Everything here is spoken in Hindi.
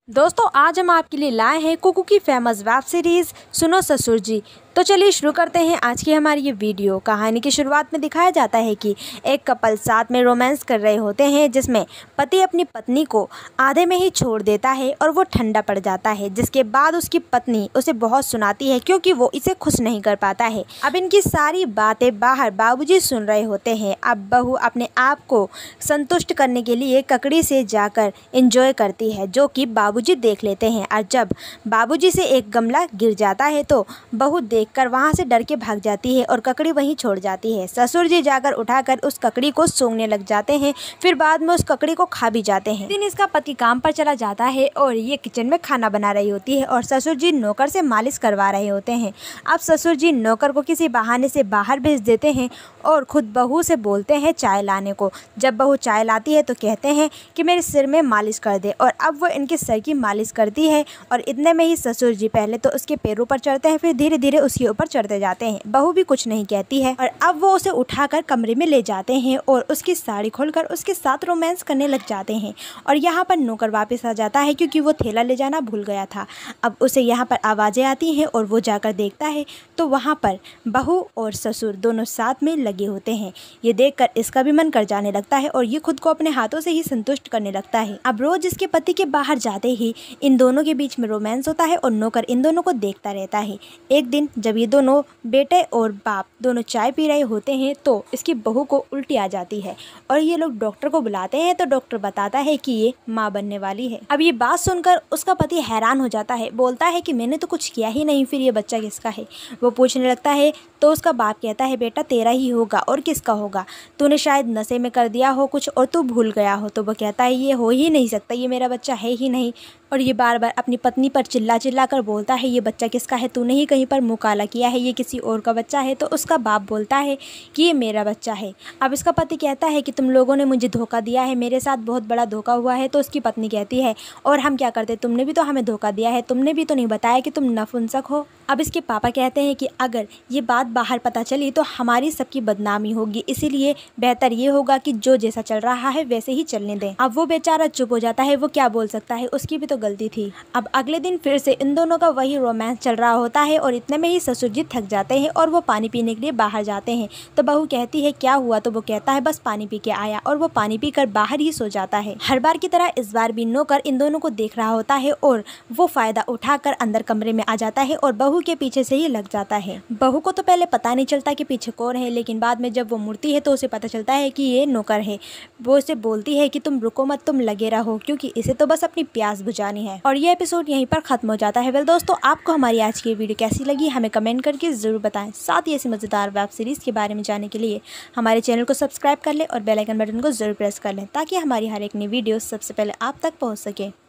दोस्तों आज हम आपके लिए लाए हैं कुकू की फेमस वेब सीरीज़ सुनो ससुर जी। तो चलिए शुरू करते हैं आज की हमारी ये वीडियो। कहानी की शुरुआत में दिखाया जाता है कि एक कपल साथ में रोमांस कर रहे होते हैं, जिसमें पति अपनी पत्नी को आधे में ही छोड़ देता है और वो ठंडा पड़ जाता है, जिसके बाद उसकी पत्नी उसे बहुत सुनाती है क्योंकि वो इसे खुश नहीं कर पाता है। अब इनकी सारी बातें बाहर बाबूजी सुन रहे होते हैं। अब बहू अपने आप को संतुष्ट करने के लिए ककड़ी से जाकर एंजॉय करती है, जो कि बाबूजी देख लेते हैं। और जब बाबूजी से एक गमला गिर जाता है तो बहू देखकर वहां से डर के भाग जाती है और ककड़ी वहीं छोड़ जाती है। ससुर जी जाकर उठाकर उस ककड़ी को सूंघने लग जाते हैं, फिर बाद में उस ककड़ी को खा भी जाते हैं। दिन इसका पति काम पर चला जाता है और ये किचन में खाना बना रही होती है और ससुर जी नौकर से मालिश करवा रहे होते हैं। अब ससुर जी नौकर को किसी बहाने से बाहर भेज देते हैं और खुद बहू से बोलते हैं चाय लाने को। जब बहू चाय लाती है तो कहते हैं कि मेरे सिर में मालिश कर दे, और अब वो इनके सर की मालिश करती है। और इतने में ही ससुर जी पहले तो उसके पैरों पर चढ़ते हैं, फिर धीरे धीरे उसके ऊपर चढ़ते जाते हैं। बहू भी कुछ नहीं कहती है और अब वो उसे उठाकर कमरे में ले जाते हैं और उसकी साड़ी खोलकर उसके साथ रोमांस करने लग जाते हैं। और यहाँ पर नौकर वापस आ जाता है क्योंकि वो थैला ले जाना भूल गया था। अब उसे यहाँ पर आवाज़ें आती हैं और वो जाकर देखता है तो वहाँ पर बहू और ससुर दोनों साथ में लगे होते हैं। ये देखकर इसका भी मन कर जाने लगता है और ये खुद को अपने हाथों से ही संतुष्ट करने लगता है। अब रोज इसके पति के बाहर जाते ही इन दोनों के बीच में रोमांस होता है और नौकर इन दोनों को देखता रहता है। एक दिन जब ये दोनों बेटे और बाप दोनों चाय पी रहे होते हैं तो इसकी बहू को उल्टी आ जाती है और ये लोग डॉक्टर को बुलाते हैं तो डॉक्टर बताता है कि ये माँ बनने वाली है। अब ये बात सुनकर उसका पति हैरान हो जाता है, बोलता है कि मैंने तो कुछ किया ही नहीं, फिर ये बच्चा किसका है। वो पूछने लगता है तो उसका बाप कहता है बेटा तेरा ही होगा और किसका होगा, तूने शायद नशे में कर दिया हो कुछ और तू भूल गया हो। तो वो कहता है ये हो ही नहीं सकता, ये मेरा बच्चा है ही नहीं। और ये बार बार अपनी पत्नी पर चिल्ला चिल्ला कर बोलता है ये बच्चा किसका है, तूने ही कहीं पर मुँह काला किया है, ये किसी और का बच्चा है। तो उसका बाप बोलता है कि ये मेरा बच्चा है। अब इसका पति कहता है कि तुम लोगों ने मुझे धोखा दिया है, मेरे साथ बहुत बड़ा धोखा हुआ है। तो उसकी पत्नी कहती है और हम क्या करते, तुमने भी तो हमें धोखा दिया है, तुमने भी तो नहीं बताया कि तुम नपुंसक हो। अब इसके पापा कहते हैं कि अगर ये बात बाहर पता चली तो हमारी सबकी बदनामी होगी, इसीलिए बेहतर ये होगा कि जो जैसा चल रहा है वैसे ही चलने दें। अब वो बेचारा चुप हो जाता है, वो क्या बोल सकता है, उसकी भी तो गलती थी। अब अगले दिन फिर से इन दोनों का वही रोमांस चल रहा होता है और इतने में ही ससुर जी थक जाते हैं और वो पानी पीने के लिए बाहर जाते हैं। तो बहू कहती है क्या हुआ, तो वो कहता है बस पानी पी के आया, और वो पानी पीकर बाहर ही सो जाता है। हर बार की तरह इस बार भी नौकर इन दोनों को देख रहा होता है और वो फायदा उठाकर अंदर कमरे में आ जाता है और बहू के पीछे से ही लग जाता है। बहू को तो पहले पता नहीं चलता कि पीछे कौन है, लेकिन बाद में जब वो मुड़ती है तो उसे पता चलता है कि ये नौकर है। वो उसे बोलती है कि तुम रुको मत, तुम लगे रहो, क्योंकि इसे तो बस अपनी प्यास बुझानी है। और ये एपिसोड यहीं पर खत्म हो जाता है। वेल दोस्तों, आपको हमारी आज की वीडियो कैसी लगी हमें कमेंट करके जरूर बताएं। साथ ही ऐसी मजेदार वेब सीरीज के बारे में जानने के लिए हमारे चैनल को सब्सक्राइब कर ले और बेल आइकन बटन को जरूर प्रेस कर लें ताकि हमारी हर एक नई वीडियो सबसे पहले आप तक पहुँच सके।